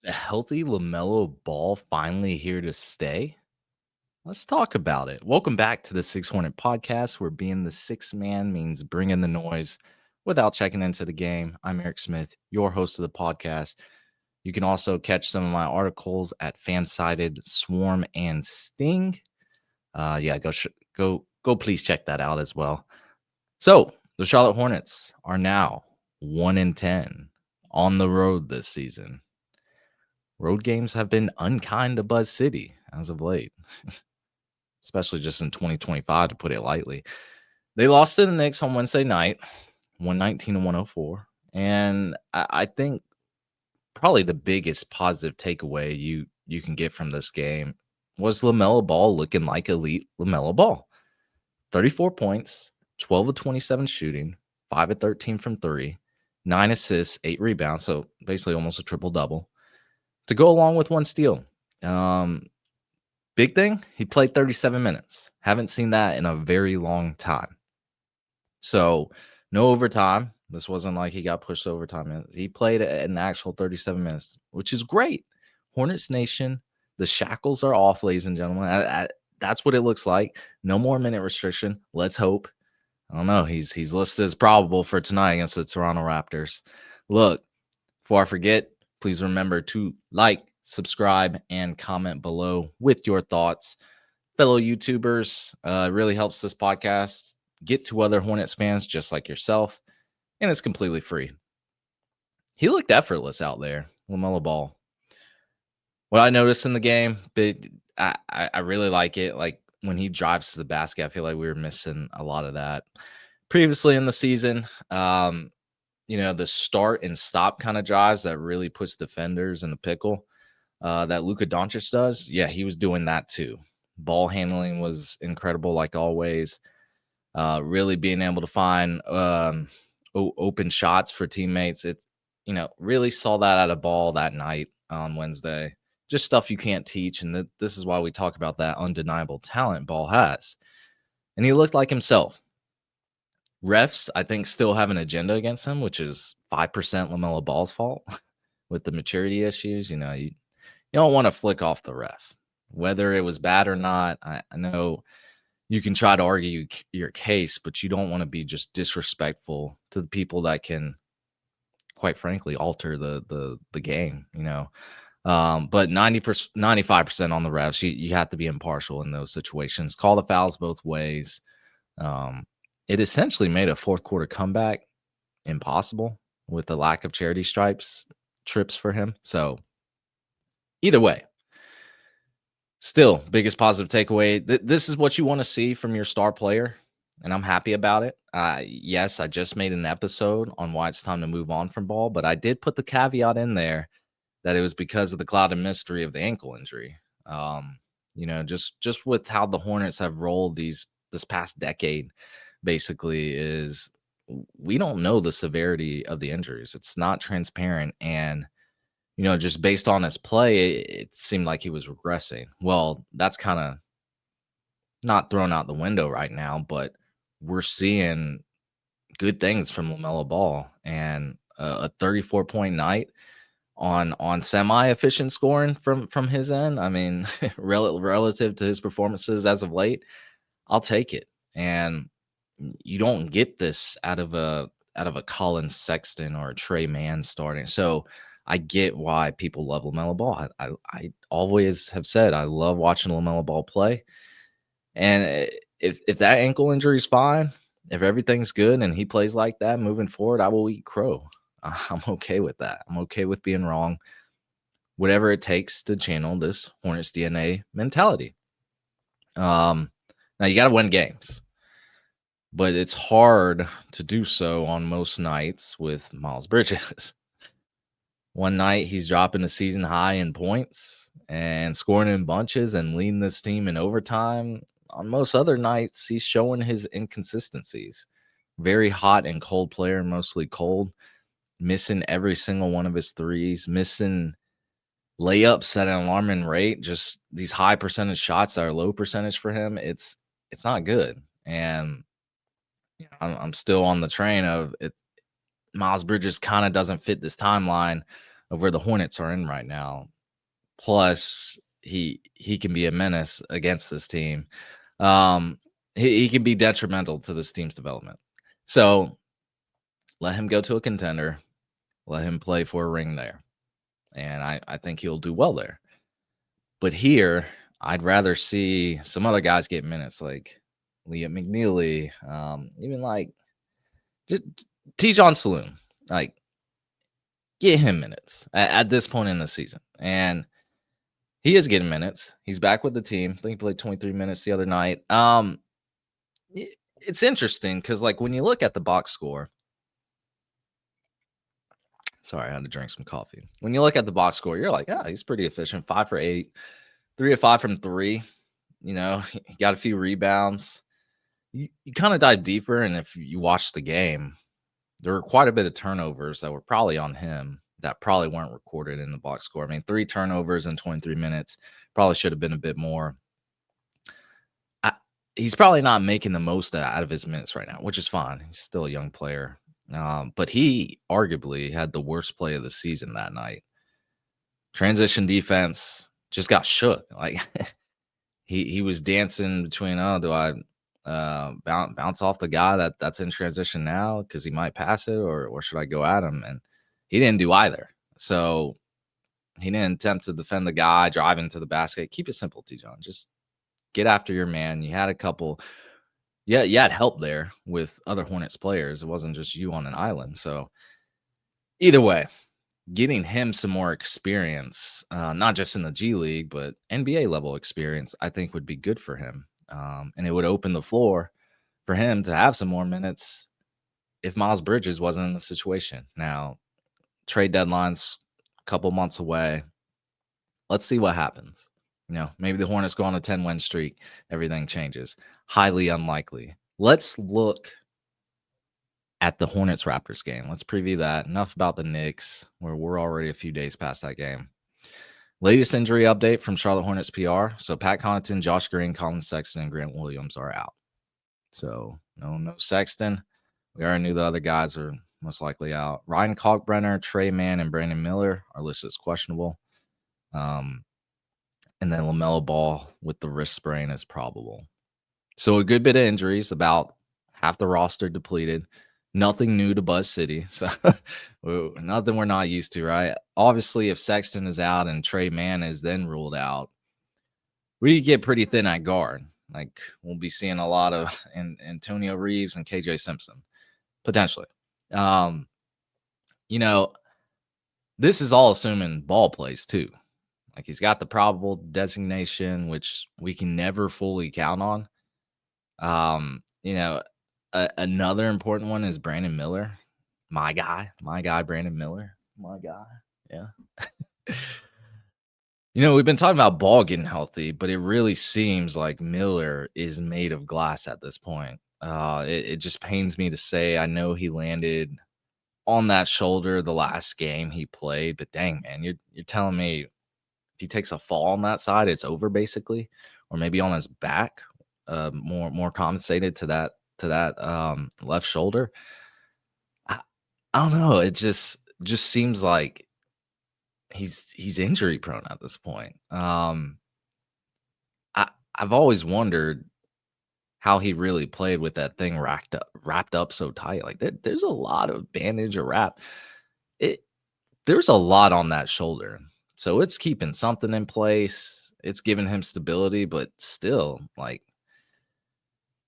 A healthy LaMelo Ball finally here to stay? Let's talk about it. Welcome back to the Six Hornet podcast, where being the sixth man means bringing the noise without checking into the game. I'm Eric Smith, your host of the podcast. You can also catch some of my articles at Fansided, Swarm, and Sting. Go! Please check that out as well. So the Charlotte Hornets are now 1-10 on the road this season. Road games have been unkind to Buzz City as of late, especially just in 2025, to put it lightly. They lost to the Knicks on Wednesday night, 119-104. And I think probably the biggest positive takeaway you can get from this game was LaMelo Ball looking like elite LaMelo Ball. 34 points, 12 of 27 shooting, 5 of 13 from 3, 9 assists, 8 rebounds, so basically almost a triple-double. To go along with 1 steal. Big thing, he played 37 minutes. Haven't seen that in a very long time. So no overtime. This wasn't like he got pushed to overtime. He played an actual 37 minutes, which is great. Hornets Nation, the shackles are off, ladies and gentlemen. That's what it looks like. No more minute restriction. Let's hope. I don't know. He's listed as probable for tonight against the Toronto Raptors. Look, before I forget, please remember to like, subscribe, and comment below with your thoughts. Fellow YouTubers, it really helps this podcast get to other Hornets fans just like yourself, and it's completely free. He looked effortless out there, LaMelo Ball. What I noticed in the game, but I really like it. Like when he drives to the basket, I feel like we were missing a lot of that previously in the season. The start and stop kind of drives that really puts defenders in a pickle that Luka Doncic does. Yeah, he was doing that too. Ball handling was incredible, like always. Really being able to find open shots for teammates. It, really saw that out of Ball that night on Wednesday. Just stuff you can't teach, and this is why we talk about that undeniable talent Ball has. And he looked like himself. Refs, I think, still have an agenda against him, which is 5% LaMelo Ball's fault with the maturity issues. You don't want to flick off the ref, whether it was bad or not. I know you can try to argue your case, but you don't want to be just disrespectful to the people that can, quite frankly, alter the game. But 95% on the refs. You have to be impartial in those situations. Call the fouls both ways. It essentially made a fourth quarter comeback impossible with the lack of charity trips for him. So either way, still biggest positive takeaway. This is what you want to see from your star player, and I'm happy about it. Yes, I just made an episode on why it's time to move on from Ball, but I did put the caveat in there that it was because of the cloud of mystery of the ankle injury. Just with how the Hornets have rolled this past decade, basically, is we don't know the severity of the injuries. It's not transparent. And, just based on his play, it seemed like he was regressing. Well, that's kind of not thrown out the window right now, but we're seeing good things from LaMelo Ball, and a 34-point night on semi-efficient scoring from his end. I mean, relative to his performances as of late, I'll take it. And you don't get this out of a Colin Sexton or a Trey Mann starting. So I get why people love LaMelo Ball. I always have said I love watching LaMelo Ball play. And if that ankle injury is fine, if everything's good and he plays like that moving forward, I will eat crow. I'm okay with that. I'm okay with being wrong. Whatever it takes to channel this Hornets DNA mentality. Now you got to win games, but it's hard to do so on most nights with Miles Bridges. One night he's dropping a season high in points and scoring in bunches and leading this team in overtime. On most other nights, he's showing his inconsistencies. Very hot and cold player, mostly cold. Missing every single one of his threes. Missing layups at an alarming rate. Just these high percentage shots that are low percentage for him. It's not good. And I'm still on the train of it. Miles Bridges kind of doesn't fit this timeline of where the Hornets are in right now. Plus, he can be a menace against this team. Um, he can be detrimental to this team's development. So let him go to a contender. Let him play for a ring there, and I think he'll do well there. But here, I'd rather see some other guys get minutes, like Liam McNeely, even like just T. Saloon. Like, get him minutes at this point in the season, and he is getting minutes. He's back with the team. I think he played 23 minutes the other night. It's interesting because, like, when you look at the box score, sorry, I had to drink some coffee. When you look at the box score, you're like, yeah, he's pretty efficient. 5 for 8, 3 of 5 from 3. You know, he got a few rebounds. You kind of dive deeper, and if you watch the game, there were quite a bit of turnovers that were probably on him that probably weren't recorded in the box score. I mean, 3 turnovers in 23 minutes probably should have been a bit more. He's probably not making the most out of his minutes right now, which is fine. He's still a young player. But he arguably had the worst play of the season that night. Transition defense just got shook. Like he was dancing between, do I bounce off the guy that's in transition now because he might pass it, or should I go at him? And he didn't do either. So he didn't attempt to defend the guy, drive into the basket. Keep it simple, T-John. Just get after your man. You had a couple. Yeah, you had help there with other Hornets players. It wasn't just you on an island. So either way, getting him some more experience, not just in the G League, but NBA level experience, I think would be good for him. And it would open the floor for him to have some more minutes if Miles Bridges wasn't in the situation. Now, trade deadline's a couple months away. Let's see what happens. Maybe the Hornets go on a 10-win streak. Everything changes. Highly unlikely. Let's look at the Hornets Raptors game. Let's preview that. Enough about the Knicks, where we're already a few days past that game. Latest injury update from Charlotte Hornets PR. So Pat Connaughton, Josh Green, Colin Sexton, and Grant Williams are out. So no Sexton. We already knew the other guys are most likely out. Ryan Kalkbrenner, Trey Mann, and Brandon Miller are listed as questionable. And then LaMelo Ball with the wrist sprain is probable. So a good bit of injuries, about half the roster depleted. Nothing new to Buzz City. So nothing we're not used to, right? Obviously, if Sexton is out and Trey Mann is then ruled out, we get pretty thin at guard. Like, we'll be seeing a lot of Antonio Reeves and KJ Simpson, potentially. This is all assuming Ball plays too. Like, he's got the probable designation, which we can never fully count on. Another important one is Brandon Miller. My guy, Brandon Miller. My guy. Yeah. We've been talking about Ball getting healthy, but it really seems like Miller is made of glass at this point. It just pains me to say. I know he landed on that shoulder the last game he played, but dang, man, you're telling me if he takes a fall on that side, it's over basically, or maybe on his back, more compensated to that left shoulder. I don't know. It just seems like he's injury prone at this point. I've always wondered how he really played with that thing wrapped up so tight. Like, there's a lot of bandage or wrap. There's a lot on that shoulder. So it's keeping something in place. It's giving him stability, but still, like,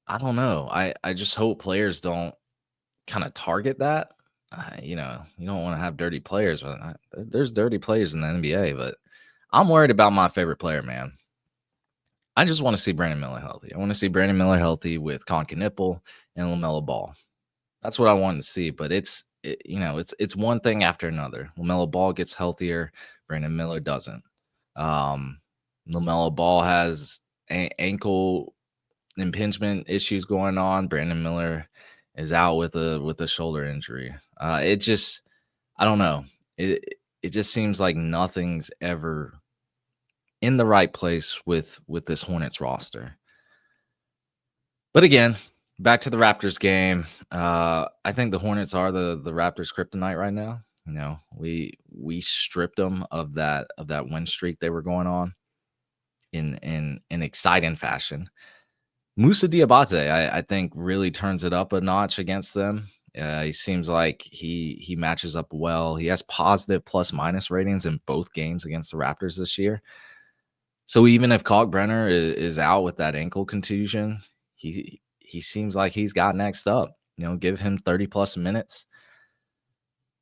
I don't know. I just hope players don't kind of target that. You don't want to have dirty players, but there's dirty players in the NBA. But I'm worried about my favorite player, man. I just want to see Brandon Miller healthy. I want to see Brandon Miller healthy with Conker Nipple and LaMelo Ball. That's what I wanted to see. But it's one thing after another. LaMelo Ball gets healthier. Brandon Miller doesn't. LaMelo Ball has ankle impingement issues going on. Brandon Miller is out with a shoulder injury. I don't know. It just seems like nothing's ever in the right place with this Hornets roster. But again, Back to the Raptors game. I think the Hornets are the Raptors' kryptonite right now. You know, we stripped them of that win streak they were going on in exciting fashion. Musa Diabate, I think, really turns it up a notch against them. He seems like he matches up well. He has positive plus minus ratings in both games against the Raptors this year. So even if Kalkbrenner is out with that ankle contusion, he seems like he's got next up. You know, give him 30 plus minutes.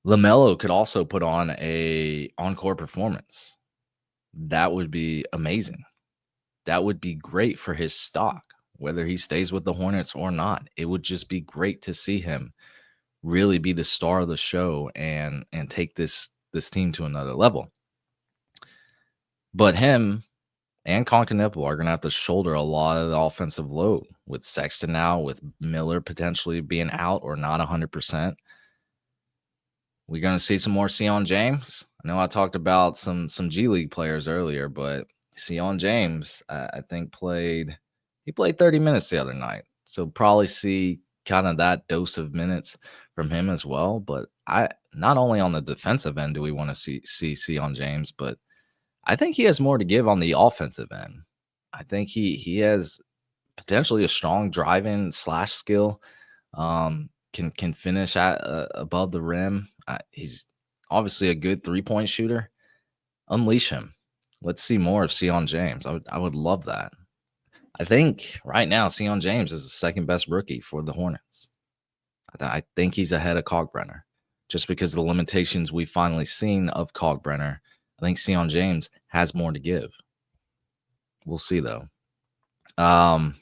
LaMelo could also put on a encore performance. That would be amazing. That would be great for his stock, whether he stays with the Hornets or not. It would just be great to see him really be the star of the show and take this team to another level. But him and Concanipple are going to have to shoulder a lot of the offensive load with Sexton now, with Miller potentially being out or not 100%. We're going to see some more Sion James. I know I talked about some G League players earlier, but Sion James, I think played 30 minutes the other night. So probably see kind of that dose of minutes from him as well. But not only on the defensive end do we want to see Sion James, but I think he has more to give on the offensive end. I think he has potentially a strong driving slash skill. Can finish at above the rim. He's obviously a good 3-point shooter. Unleash him. Let's see more of Sion James. I would love that. I think right now Sion James is the second best rookie for the Hornets. I think he's ahead of Kalkbrenner, just because of the limitations we've finally seen of Kalkbrenner. I think Sion James has more to give. We'll see though. Can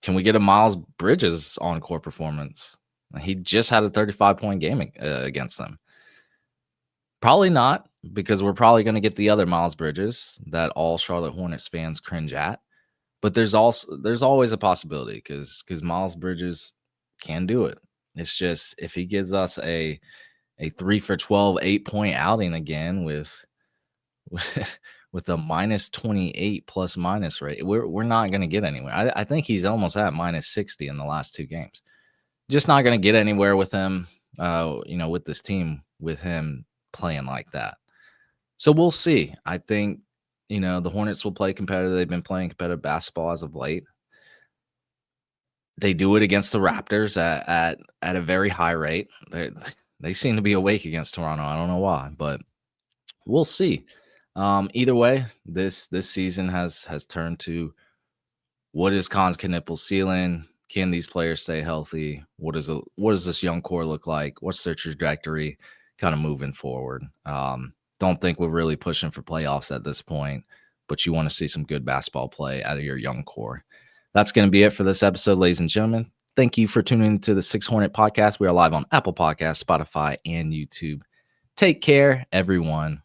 we get a Miles Bridges encore performance? He just had a 35-point game against them. Probably not, because we're probably going to get the other Miles Bridges that all Charlotte Hornets fans cringe at. But there's always a possibility because Miles Bridges can do it. It's just if he gives us a 3 for 12 8-point outing again with a minus 28 plus minus rate, we're not going to get anywhere. I think he's almost at minus 60 in the last 2 games. Just not going to get anywhere with him, with this team, with him playing like that. So we'll see. I think, the Hornets will play competitive. They've been playing competitive basketball as of late. They do it against the Raptors at a very high rate. They seem to be awake against Toronto. I don't know why, but we'll see. Either way, this season has turned to what is Concanippo's ceiling? Can these players stay healthy? What does this young core look like? What's their trajectory kind of moving forward? Don't think we're really pushing for playoffs at this point, but you want to see some good basketball play out of your young core. That's going to be it for this episode, ladies and gentlemen. Thank you for tuning into the 6 Hornet podcast. We are live on Apple Podcasts, Spotify, and YouTube. Take care, everyone.